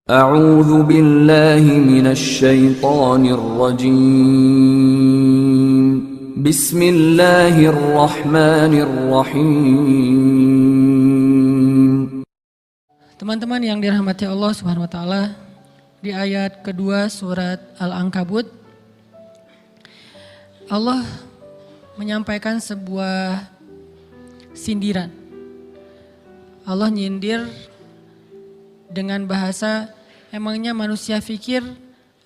أعوذ بالله من الشيطان الرجيم بسم الله الرحمن الرحيم. Teman-teman yang dirahmati Allah Subhanahu wa taala, di ayat kedua surat Al-Ankabut Allah menyampaikan sebuah sindiran. Allah nyindir dengan bahasa, emangnya manusia pikir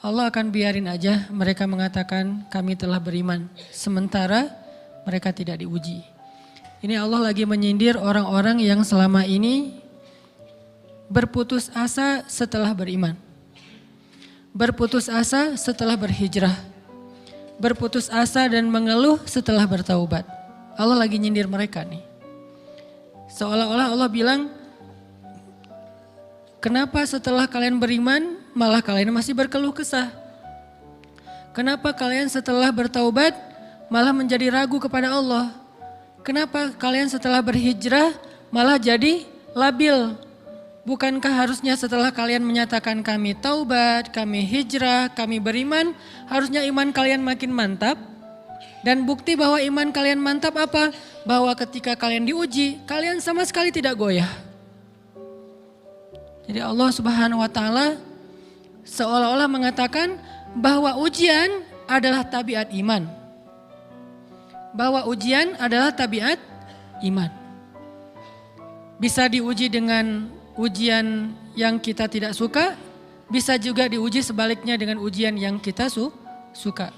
Allah akan biarin aja mereka mengatakan kami telah beriman, sementara mereka tidak diuji. Ini Allah lagi menyindir orang-orang yang selama ini berputus asa setelah beriman, berputus asa setelah berhijrah, berputus asa dan mengeluh setelah bertaubat. Allah lagi nyindir mereka nih. Seolah-olah Allah bilang, kenapa setelah kalian beriman malah kalian masih berkeluh kesah? Kenapa kalian setelah bertaubat malah menjadi ragu kepada Allah? Kenapa kalian setelah berhijrah malah jadi labil? Bukankah harusnya setelah kalian menyatakan kami taubat, kami hijrah, kami beriman, harusnya iman kalian makin mantap? Dan bukti bahwa iman kalian mantap apa? Bahwa ketika kalian diuji, kalian sama sekali tidak goyah. Jadi Allah Subhanahu wa taala seolah-olah mengatakan bahwa ujian adalah tabiat iman. Bahwa ujian adalah tabiat iman. Bisa diuji dengan ujian yang kita tidak suka, bisa juga diuji sebaliknya dengan ujian yang kita suka.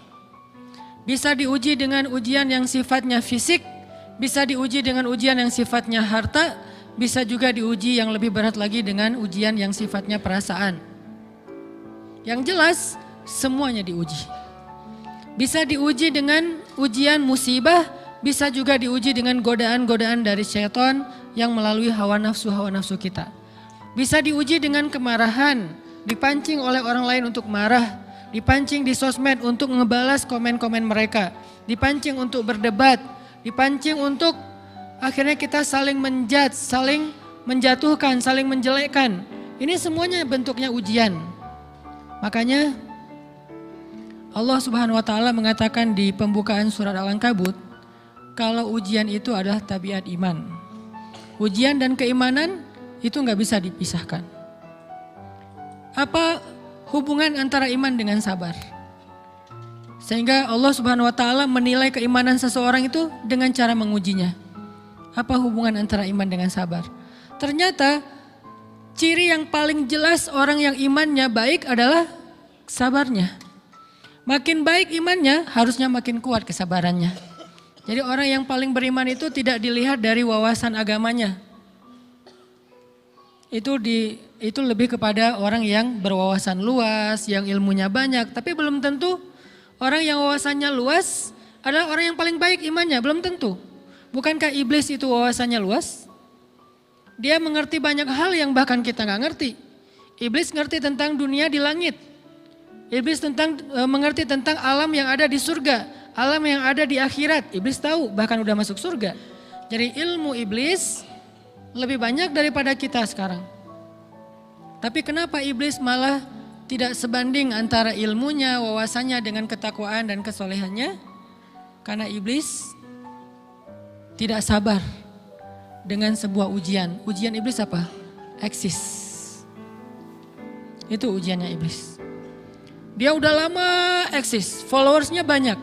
Bisa diuji dengan ujian yang sifatnya fisik, bisa diuji dengan ujian yang sifatnya harta, bisa juga diuji yang lebih berat lagi dengan ujian yang sifatnya perasaan. Yang jelas semuanya diuji. Bisa diuji dengan ujian musibah, bisa juga diuji dengan godaan-godaan dari syaitan yang melalui hawa nafsu kita. Bisa diuji dengan kemarahan, dipancing oleh orang lain untuk marah, dipancing di sosmed untuk ngebalas komen-komen mereka, dipancing untuk berdebat, dipancing untuk akhirnya kita saling menjudge, saling menjatuhkan, saling menjelekkan. Ini semuanya bentuknya ujian. Makanya Allah Subhanahu wa taala mengatakan di pembukaan surat Al-Ankabut, kalau ujian itu adalah tabiat iman. Ujian dan keimanan itu nggak bisa dipisahkan. Apa hubungan antara iman dengan sabar? Sehingga Allah Subhanahu wa taala menilai keimanan seseorang itu dengan cara mengujinya. Apa hubungan antara iman dengan sabar? Ternyata ciri yang paling jelas orang yang imannya baik adalah sabarnya. Makin baik imannya, harusnya makin kuat kesabarannya. Jadi orang yang paling beriman itu tidak dilihat dari wawasan agamanya. Itu lebih kepada orang yang berwawasan luas, yang ilmunya banyak. Tapi belum tentu orang yang wawasannya luas adalah orang yang paling baik imannya, belum tentu. Bukankah iblis itu wawasannya luas? Dia mengerti banyak hal yang bahkan kita gak ngerti. Iblis ngerti tentang dunia di langit. Iblis mengerti tentang alam yang ada di surga, alam yang ada di akhirat. Iblis tahu, bahkan udah masuk surga. Jadi ilmu iblis lebih banyak daripada kita sekarang. Tapi kenapa iblis malah tidak sebanding antara ilmunya, wawasannya dengan ketakwaan dan kesolehannya? Karena iblis tidak sabar dengan sebuah ujian. Ujian iblis apa? Eksis. Itu ujiannya iblis. Dia udah lama eksis, followersnya banyak.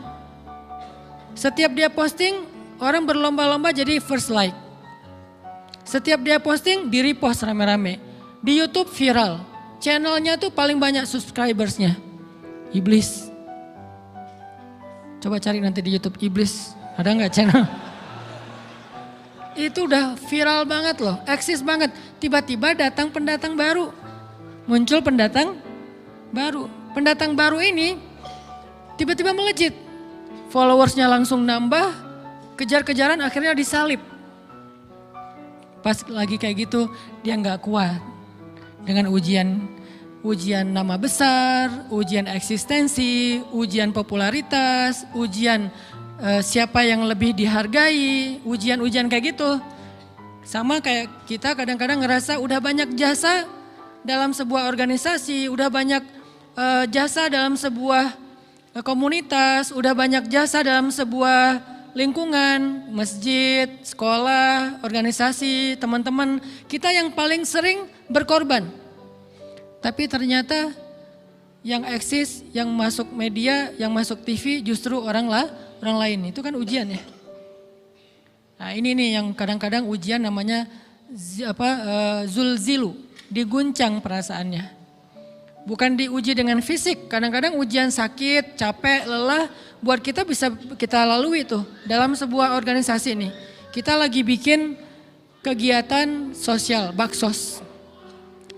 Setiap dia posting, orang berlomba-lomba jadi first like. Setiap dia posting, di repost rame-rame. Di YouTube viral. Channelnya tuh paling banyak subscribersnya. Iblis. Coba cari nanti di YouTube iblis. Ada gak channel? Itu udah viral banget loh, eksis banget. Tiba-tiba datang pendatang baru. Muncul pendatang baru. Pendatang baru ini tiba-tiba melejit. Followersnya langsung nambah, kejar-kejaran akhirnya disalib. Pas lagi kayak gitu dia gak kuat. Dengan ujian nama besar, ujian eksistensi, ujian popularitas, ujian siapa yang lebih dihargai, ujian-ujian kayak gitu. Sama kayak kita kadang-kadang ngerasa udah banyak jasa, dalam sebuah organisasi, udah banyak jasa dalam sebuah komunitas, udah banyak jasa dalam sebuah lingkungan, masjid, sekolah, organisasi, teman-teman. Kita yang paling sering berkorban. Tapi ternyata yang eksis, yang masuk media, yang masuk TV justru orang lain. Itu kan ujian ya. Nah ini nih yang kadang-kadang ujian namanya zulzilu, diguncang perasaannya. Bukan diuji dengan fisik, kadang-kadang ujian sakit, capek, lelah buat kita bisa kita lalui tuh dalam sebuah organisasi nih. Kita lagi bikin kegiatan sosial, baksos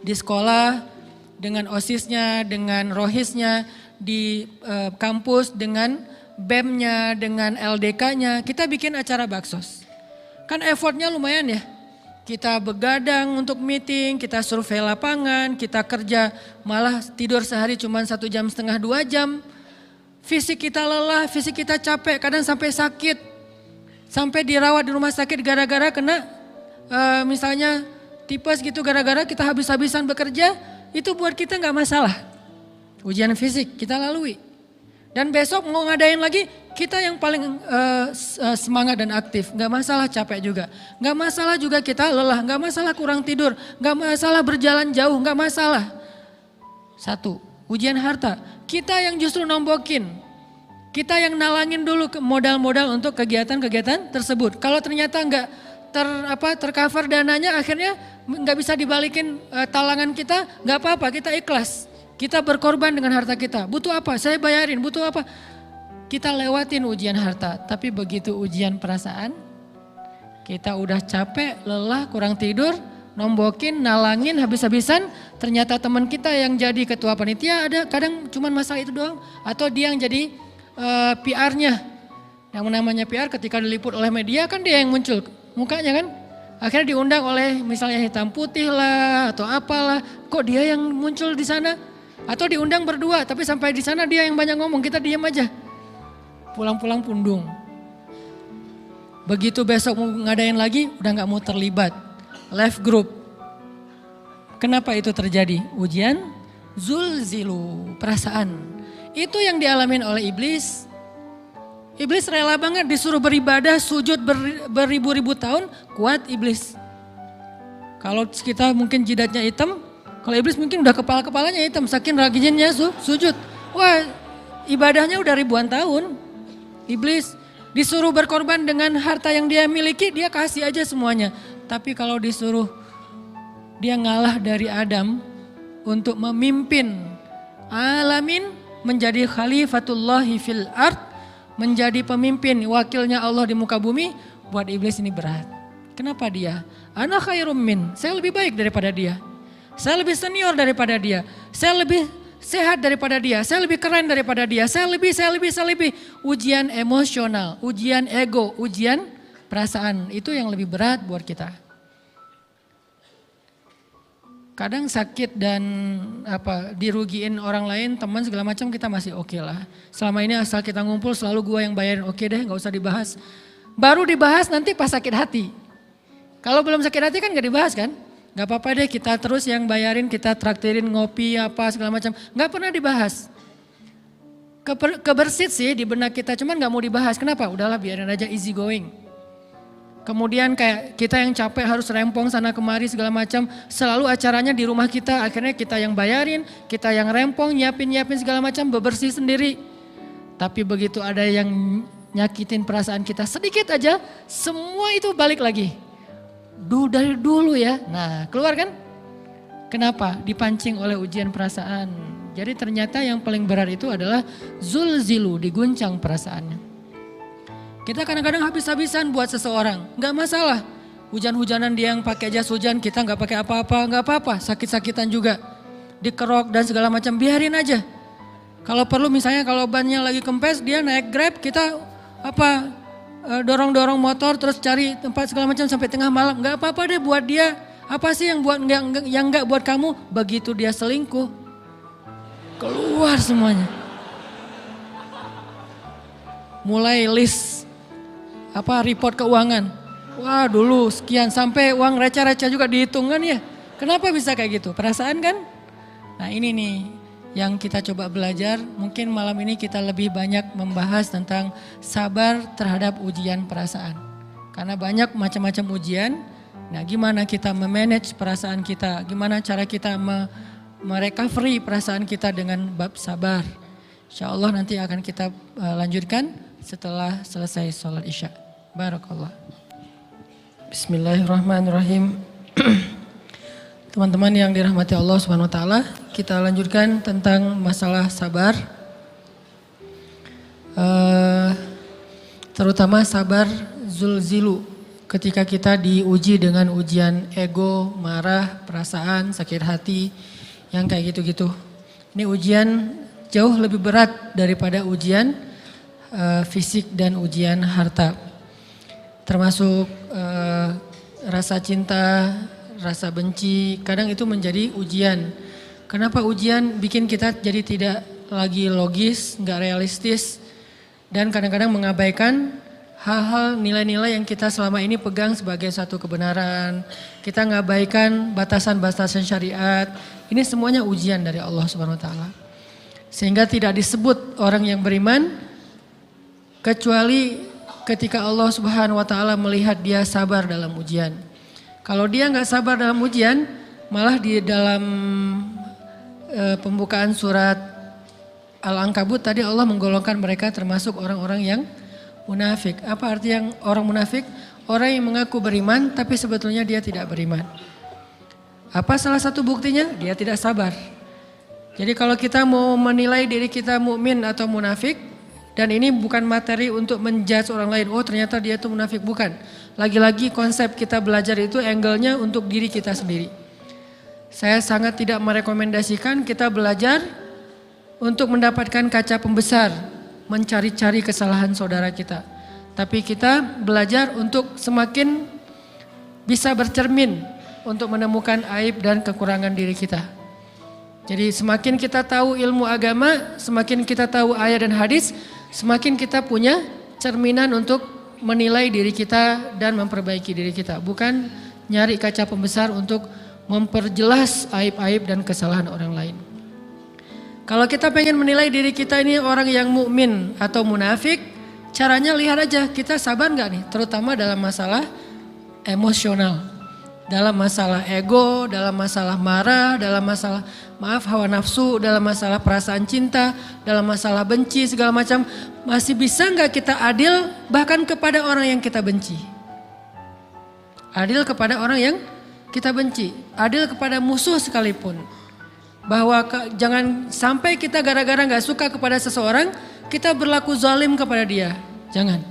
di sekolah, dengan OSIS-nya, dengan ROHIS-nya, di kampus, dengan BEM-nya, dengan LDK-nya, kita bikin acara baksos. Kan effortnya lumayan ya, kita begadang untuk meeting, kita survei lapangan, kita kerja malah tidur sehari cuma 1,5 jam, 2 jam. Fisik kita lelah, fisik kita capek, kadang sampai sakit. Sampai dirawat di rumah sakit gara-gara kena misalnya tipes gitu, gara-gara kita habis-habisan bekerja. Itu buat kita gak masalah. Ujian fisik kita lalui. Dan besok mau ngadain lagi, kita yang paling semangat dan aktif. Gak masalah capek juga. Gak masalah juga kita lelah, gak masalah kurang tidur. Gak masalah berjalan jauh, gak masalah. 1, ujian harta. Kita yang justru nombokin. Kita yang nalangin dulu modal-modal untuk kegiatan-kegiatan tersebut. Kalau ternyata tercover dananya, akhirnya nggak bisa dibalikin talangan kita, nggak apa-apa, kita ikhlas. Kita berkorban dengan harta kita. Butuh apa? Saya bayarin. Butuh apa? Kita lewatin ujian harta. Tapi begitu ujian perasaan, kita udah capek, lelah, kurang tidur, nombokin, nalangin habis-habisan. Ternyata teman kita yang jadi ketua panitia ada kadang cuman masalah itu doang. Atau dia yang jadi PR-nya. Yang namanya PR ketika diliput oleh media kan dia yang muncul mukanya kan. Akhirnya diundang oleh misalnya hitam putih lah atau apalah. Kok dia yang muncul di sana? Atau diundang berdua tapi sampai di sana dia yang banyak ngomong, kita diam aja. Pulang-pulang pundung. Begitu besok mau ngadain lagi udah gak mau terlibat. Left group. Kenapa itu terjadi? Ujian zulzilu, perasaan. Itu yang dialamin oleh iblis. Iblis rela banget disuruh beribadah, sujud beribu-ribu tahun, kuat iblis. Kalau kita mungkin jidatnya hitam, kalau iblis mungkin udah kepala-kepalanya hitam, saking rajinnya sujud. Wah, ibadahnya udah ribuan tahun. Iblis disuruh berkorban dengan harta yang dia miliki, dia kasih aja semuanya. Tapi kalau disuruh dia ngalah dari Adam untuk memimpin alamin, menjadi khalifatullahi fil ard, menjadi pemimpin wakilnya Allah di muka bumi, buat iblis ini berat. Kenapa dia? Ana khairum min, saya lebih baik daripada dia. Saya lebih senior daripada dia. Saya lebih sehat daripada dia. Saya lebih keren daripada dia. Saya lebih. Ujian emosional, ujian ego, ujian perasaan. Itu yang lebih berat buat kita. Kadang sakit dan dirugiin orang lain, teman segala macam kita masih oke lah. Selama ini asal kita ngumpul selalu gua yang bayarin, oke deh gak usah dibahas. Baru dibahas nanti pas sakit hati. Kalau belum sakit hati kan gak dibahas kan. Gak apa-apa deh kita terus yang bayarin, kita traktirin ngopi apa segala macam. Gak pernah dibahas. Kebersit sih di benak kita, cuman gak mau dibahas. Kenapa? Udahlah biarin aja, easy going. Kemudian kayak kita yang capek harus rempong sana kemari segala macam. Selalu acaranya di rumah kita, akhirnya kita yang bayarin, kita yang rempong, nyiapin segala macam, bebersih sendiri. Tapi begitu ada yang nyakitin perasaan kita sedikit aja, semua itu balik lagi. Dari dulu ya, nah keluar kan? Kenapa? Dipancing oleh ujian perasaan. Jadi ternyata yang paling berat itu adalah zulzilu, diguncang perasaannya. Kita kadang-kadang habis-habisan buat seseorang, gak masalah. Hujan-hujanan dia yang pakai jas hujan, kita gak pakai apa-apa, gak apa-apa. Sakit-sakitan juga, dikerok dan segala macam, biarin aja. Kalau perlu misalnya kalau bannya lagi kempes, dia naik Grab, kita dorong-dorong motor terus cari tempat segala macam sampai tengah malam. Gak apa-apa deh buat dia, apa sih yang gak buat kamu? Begitu dia selingkuh, keluar semuanya. Mulai list report keuangan. Wah dulu sekian, sampai uang receh-receh juga dihitung kan ya. Kenapa bisa kayak gitu? Perasaan kan? Nah ini nih yang kita coba belajar. Mungkin malam ini kita lebih banyak membahas tentang sabar terhadap ujian perasaan. Karena banyak macam-macam ujian. Nah gimana kita memanage perasaan kita? Gimana cara kita merecovery perasaan kita dengan bab sabar? Insya Allah nanti akan kita lanjutkan setelah selesai sholat isya. Barakallah. Bismillahirrahmanirrahim. Teman-teman yang dirahmati Allah Subhanahu wa taala, kita lanjutkan tentang masalah sabar. Terutama sabar zulzilu, ketika kita diuji dengan ujian ego, marah, perasaan, sakit hati, yang kayak gitu-gitu. Ini ujian jauh lebih berat daripada ujian fisik dan ujian harta. Termasuk rasa cinta, rasa benci, kadang itu menjadi ujian. Kenapa ujian bikin kita jadi tidak lagi logis, nggak realistis, dan kadang-kadang mengabaikan hal-hal nilai-nilai yang kita selama ini pegang sebagai satu kebenaran. Kita ngabaikan batasan-batasan syariat. Ini semuanya ujian dari Allah Subhanahu wa taala. Sehingga tidak disebut orang yang beriman kecuali ketika Allah Subhanahu wa taala melihat dia sabar dalam ujian. Kalau dia nggak sabar dalam ujian, malah di dalam pembukaan surat Al-Ankabut tadi Allah menggolongkan mereka termasuk orang-orang yang munafik. Apa arti yang orang munafik? Orang yang mengaku beriman tapi sebetulnya dia tidak beriman. Apa salah satu buktinya? Dia tidak sabar. Jadi kalau kita mau menilai diri kita mukmin atau munafik, dan ini bukan materi untuk menjudge orang lain. Oh ternyata dia itu munafik, bukan. Lagi-lagi konsep kita belajar itu angle-nya untuk diri kita sendiri. Saya sangat tidak merekomendasikan kita belajar untuk mendapatkan kaca pembesar, mencari-cari kesalahan saudara kita. Tapi kita belajar untuk semakin bisa bercermin untuk menemukan aib dan kekurangan diri kita. Jadi semakin kita tahu ilmu agama, semakin kita tahu ayat dan hadis, semakin kita punya cerminan untuk menilai diri kita dan memperbaiki diri kita. Bukan nyari kaca pembesar untuk memperjelas aib-aib dan kesalahan orang lain. Kalau kita pengen menilai diri kita ini orang yang mukmin atau munafik, caranya lihat aja kita sabar nggak nih, terutama dalam masalah emosional. Dalam masalah ego, dalam masalah marah, dalam masalah hawa nafsu, dalam masalah perasaan cinta, dalam masalah benci segala macam. Masih bisa nggak kita adil bahkan kepada orang yang kita benci? Adil kepada orang yang kita benci, adil kepada musuh sekalipun. Bahwa jangan sampai kita gara-gara nggak suka kepada seseorang, kita berlaku zalim kepada dia. Jangan.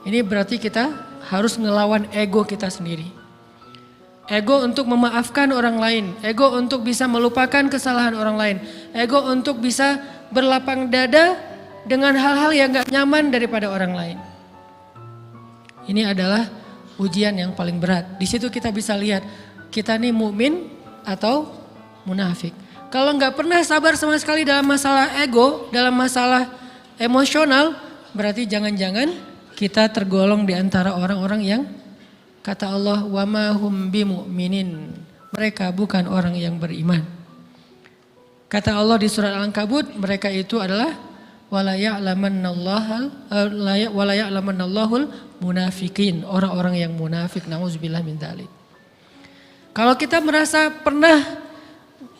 Ini berarti kita harus ngelawan ego kita sendiri. Ego untuk memaafkan orang lain, ego untuk bisa melupakan kesalahan orang lain, ego untuk bisa berlapang dada dengan hal-hal yang gak nyaman daripada orang lain. Ini adalah ujian yang paling berat. Di situ kita bisa lihat kita nih mukmin atau munafik. Kalau gak pernah sabar sama sekali dalam masalah ego, dalam masalah emosional, berarti jangan-jangan kita tergolong di antara orang-orang yang kata Allah, wa ma hum bimu'minin. Mereka bukan orang yang beriman. Kata Allah di surat Al-Ankabut, mereka itu adalah wala ya'lamannallahul munafikin, orang-orang yang munafik. Nauzubillah min dzalik. Kalau kita merasa pernah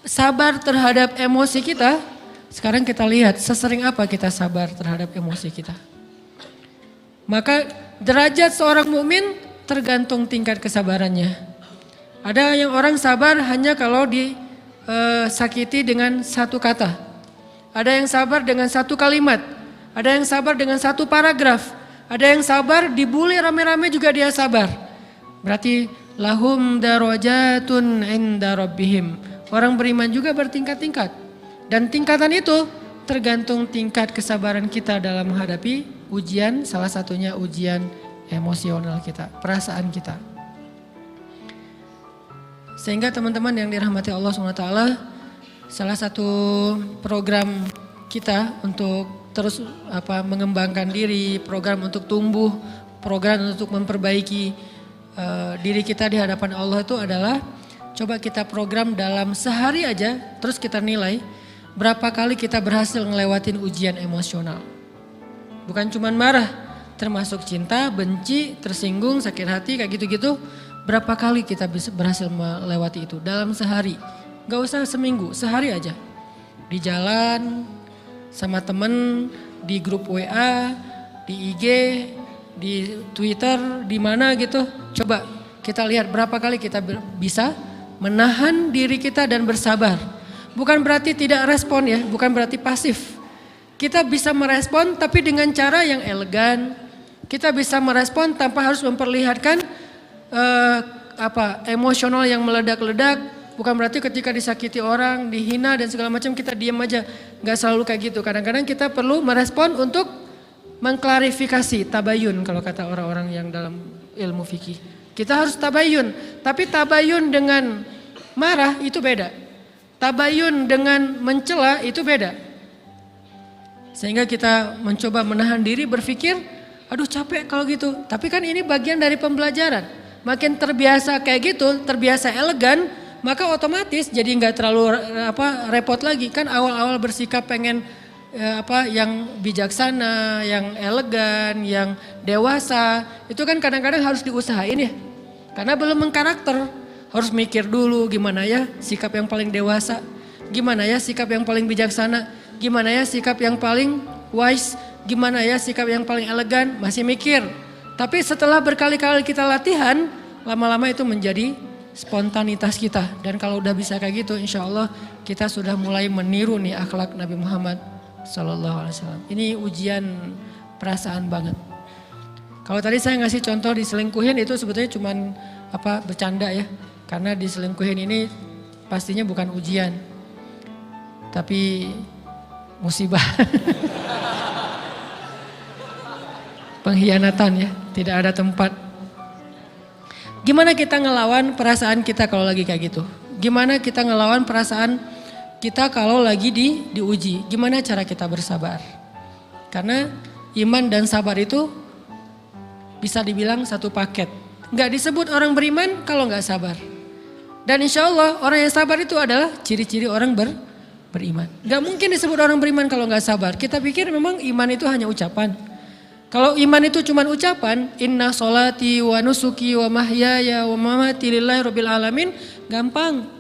sabar terhadap emosi kita, sekarang kita lihat sesering apa kita sabar terhadap emosi kita. Maka derajat seorang mukmin tergantung tingkat kesabarannya. Ada yang orang sabar hanya kalau disakiti dengan satu kata. Ada yang sabar dengan satu kalimat. Ada yang sabar dengan satu paragraf. Ada yang sabar dibully rame-rame juga dia sabar. Berarti lahum darajatun inda rabbihim. Orang beriman juga bertingkat-tingkat. Dan tingkatan itu tergantung tingkat kesabaran kita dalam menghadapi ujian, salah satunya ujian emosional kita, perasaan kita. Sehingga teman-teman yang dirahmati Allah SWT, salah satu program kita untuk terus mengembangkan diri, program untuk tumbuh, program untuk memperbaiki diri kita di hadapan Allah itu adalah Coba kita program dalam sehari aja, terus kita nilai berapa kali kita berhasil ngelewatin ujian emosional. Bukan cuman marah, termasuk cinta, benci, tersinggung, sakit hati, kayak gitu-gitu. Berapa kali kita bisa berhasil melewati itu dalam sehari. Gak usah seminggu, sehari aja. Di jalan, sama temen, di grup WA, di IG, di Twitter, di mana gitu. Coba kita lihat berapa kali kita bisa menahan diri kita dan bersabar. Bukan berarti tidak respon ya, bukan berarti pasif. Kita bisa merespon tapi dengan cara yang elegan. Kita bisa merespon tanpa harus memperlihatkan emosional yang meledak-ledak. Bukan berarti ketika disakiti orang, dihina dan segala macam kita diam aja. Gak selalu kayak gitu. Kadang-kadang kita perlu merespon untuk mengklarifikasi, tabayun kalau kata orang-orang yang dalam ilmu fikih. Kita harus tabayun. Tapi tabayun dengan marah itu beda. Tabayun dengan mencela itu beda. Sehingga kita mencoba menahan diri berpikir, aduh capek kalau gitu. Tapi kan ini bagian dari pembelajaran. Makin terbiasa kayak gitu, terbiasa elegan, maka otomatis jadi nggak terlalu repot lagi. Kan awal-awal bersikap pengen yang bijaksana, yang elegan, yang dewasa, itu kan kadang-kadang harus diusahain ya. Karena belum mengkarakter, harus mikir dulu gimana ya sikap yang paling dewasa, gimana ya sikap yang paling bijaksana, gimana ya sikap yang paling wise, gimana ya sikap yang paling elegan, masih mikir. Tapi setelah berkali-kali kita latihan, lama-lama itu menjadi spontanitas kita. Dan kalau udah bisa kayak gitu, insya Allah kita sudah mulai meniru nih akhlak Nabi Muhammad SAW. Ini ujian perasaan banget. Kalau tadi saya ngasih contoh diselingkuhin itu sebetulnya cuman bercanda ya. Karena diselingkuhin ini pastinya bukan ujian, tapi musibah. Pengkhianatan ya, tidak ada tempat. Gimana kita ngelawan perasaan kita kalau lagi kayak gitu? Gimana kita ngelawan perasaan kita kalau lagi diuji? Gimana cara kita bersabar? Karena iman dan sabar itu bisa dibilang satu paket. Gak disebut orang beriman kalau gak sabar. Dan insya Allah orang yang sabar itu adalah ciri-ciri orang beriman. Gak mungkin disebut orang beriman kalau gak sabar. Kita pikir memang iman itu hanya ucapan. Kalau iman itu cuma ucapan, inna sholati wa nusuki wa mahyaya wa mamati lillahi rabbil alamin, gampang.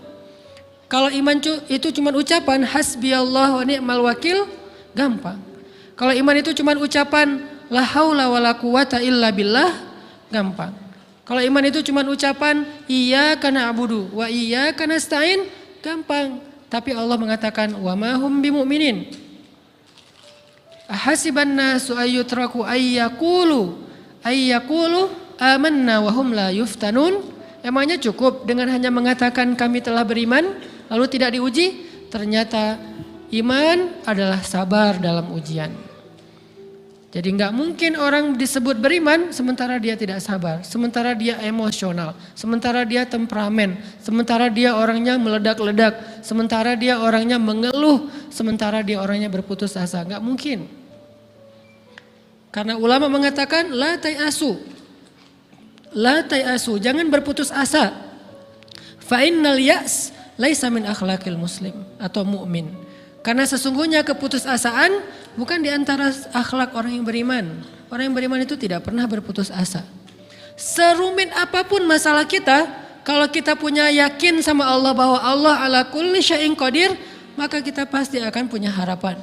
Kalau iman itu cuma ucapan, hasbiyallah wa ni'mal wakil, gampang. Kalau iman itu cuma ucapan, la haula wa la quwata illa billah, gampang. Kalau iman itu cuma ucapan, iyyaka na'budu wa iyyaka nasta'in, gampang. Tapi Allah mengatakan, wa ma hum bimu'minin. Ahasiban nasu ayyutraku ayyakulu amanna wa hum la yuftanun. Emangnya cukup dengan hanya mengatakan kami telah beriman lalu tidak diuji? Ternyata iman adalah sabar dalam ujian. Jadi nggak mungkin orang disebut beriman sementara dia tidak sabar, sementara dia emosional, sementara dia temperamen, sementara dia orangnya meledak-ledak, sementara dia orangnya mengeluh, sementara dia orangnya berputus asa. Nggak mungkin. Karena ulama mengatakan la tayasu, jangan berputus asa. Fa innal ya's laisa min akhlaqil muslim atau mu'min. Karena sesungguhnya keputusasaan bukan di antara akhlak orang yang beriman. Orang yang beriman itu tidak pernah berputus asa. Serumit apapun masalah kita, kalau kita punya yakin sama Allah bahwa Allah ala kulli syai'in qadir, maka kita pasti akan punya harapan.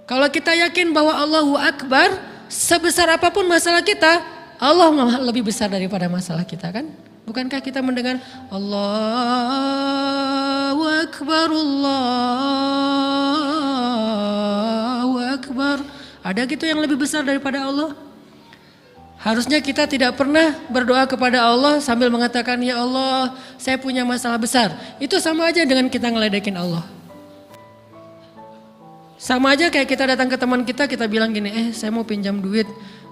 Kalau kita yakin bahwa Allahu Akbar, sebesar apapun masalah kita, Allah lebih besar daripada masalah kita kan? Bukankah kita mendengar Allahu Akbar, Allahu Akbar. Ada gitu yang lebih besar daripada Allah? Harusnya kita tidak pernah berdoa kepada Allah sambil mengatakan, ya Allah saya punya masalah besar. Itu sama aja dengan kita ngeledekin Allah. Sama aja kayak kita datang ke teman kita bilang gini, saya mau pinjam duit.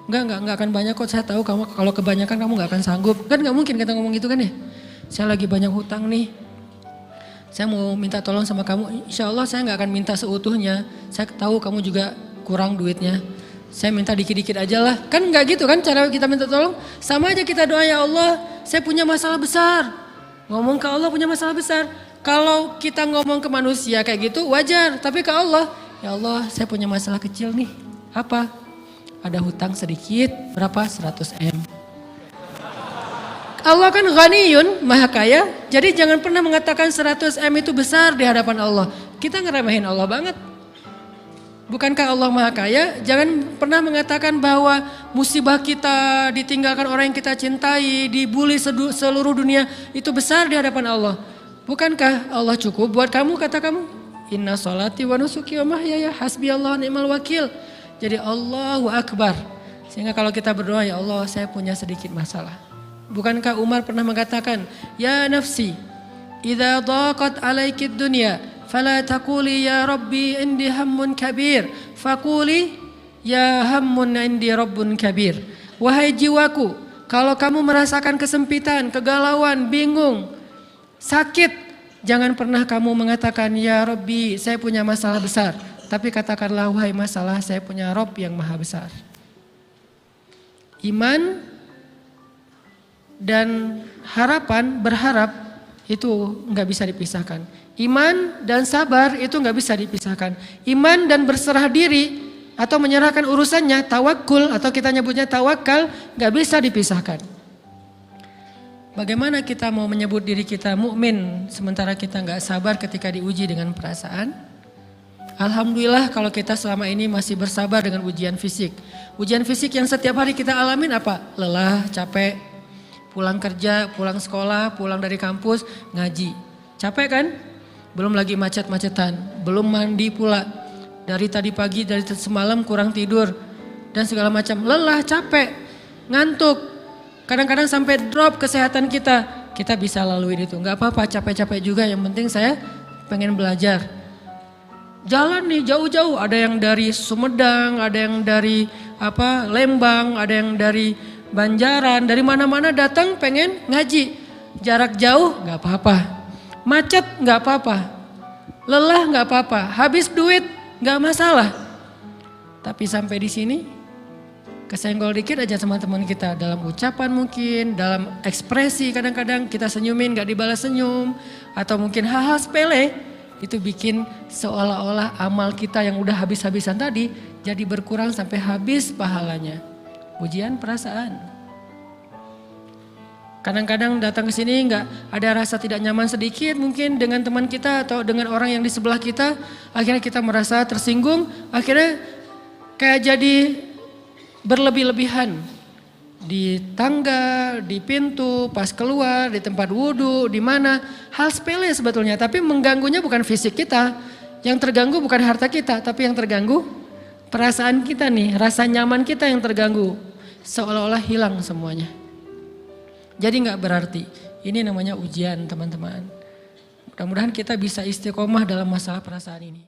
Enggak akan banyak kok, saya tahu kamu kalau kebanyakan kamu enggak akan sanggup. Kan enggak mungkin kita ngomong gitu kan ya. Saya lagi banyak hutang nih. Saya mau minta tolong sama kamu. Insya Allah saya enggak akan minta seutuhnya. Saya tahu kamu juga kurang duitnya. Saya minta dikit-dikit aja lah. Kan enggak gitu kan cara kita minta tolong. Sama aja kita doa, ya Allah saya punya masalah besar. Ngomong ke Allah punya masalah besar. Kalau kita ngomong ke manusia kayak gitu wajar. Tapi ke Allah, ya Allah saya punya masalah kecil nih. Apa? Ada hutang sedikit, berapa? 100 M. Allah kan ghaniyun, maha kaya. Jadi jangan pernah mengatakan 100 M itu besar di hadapan Allah. Kita ngeremehin Allah banget. Bukankah Allah maha kaya? Jangan pernah mengatakan bahwa musibah kita, ditinggalkan orang yang kita cintai, dibully seluruh dunia, itu besar di hadapan Allah. Bukankah Allah cukup buat kamu, kata kamu? Inna sholati wa nusuki wa mahyaya hasbi Allah ni'mal wakil. Jadi Allahu Akbar. Sehingga kalau kita berdoa, ya Allah saya punya sedikit masalah. Bukankah Umar pernah mengatakan, ya nafsi, idza daqat alaikid dunya, fala taquli ya Rabbi indi hammun kabir, faquli ya hammun indi rabbun kabir. Wahai jiwaku, kalau kamu merasakan kesempitan, kegalauan, bingung, sakit, jangan pernah kamu mengatakan ya Rabbi saya punya masalah besar. Tapi katakanlah wahai masalah saya punya Rabb yang maha besar. Iman dan harapan, berharap itu nggak bisa dipisahkan. Iman dan sabar itu nggak bisa dipisahkan. Iman dan berserah diri atau menyerahkan urusannya, tawakul atau kita nyebutnya tawakal, nggak bisa dipisahkan. Bagaimana kita mau menyebut diri kita mukmin sementara kita nggak sabar ketika diuji dengan perasaan? Alhamdulillah kalau kita selama ini masih bersabar dengan ujian fisik. Ujian fisik yang setiap hari kita alamin apa? Lelah, capek, pulang kerja, pulang sekolah, pulang dari kampus, ngaji. Capek kan? Belum lagi macet-macetan, belum mandi pula. Dari tadi pagi, dari semalam kurang tidur. Dan segala macam, lelah, capek, ngantuk. Kadang-kadang sampai drop kesehatan kita. Kita bisa lalui itu, gak apa-apa capek-capek juga, yang penting saya pengen belajar. Jalan nih jauh-jauh, ada yang dari Sumedang, ada yang dari Lembang, ada yang dari Banjaran, dari mana-mana datang pengen ngaji. Jarak jauh gak apa-apa, macet gak apa-apa, lelah gak apa-apa, habis duit gak masalah. Tapi sampai di sini kesenggol dikit aja sama teman kita, dalam ucapan mungkin, dalam ekspresi kadang-kadang kita senyumin gak dibalas senyum, atau mungkin hal-hal sepele. Itu bikin seolah-olah amal kita yang udah habis-habisan tadi jadi berkurang sampai habis pahalanya. Ujian perasaan. Kadang-kadang datang ke sini nggak ada rasa tidak nyaman sedikit mungkin dengan teman kita atau dengan orang yang di sebelah kita. Akhirnya kita merasa tersinggung, akhirnya kayak jadi berlebih-lebihan. Di tangga, di pintu, pas keluar, di tempat wudhu, di mana. Hal sepele sebetulnya, tapi mengganggunya bukan fisik kita. Yang terganggu bukan harta kita, tapi yang terganggu perasaan kita nih, rasa nyaman kita yang terganggu. Seolah-olah hilang semuanya. Jadi gak berarti, ini namanya ujian teman-teman. Mudah-mudahan kita bisa istiqomah dalam masalah perasaan ini.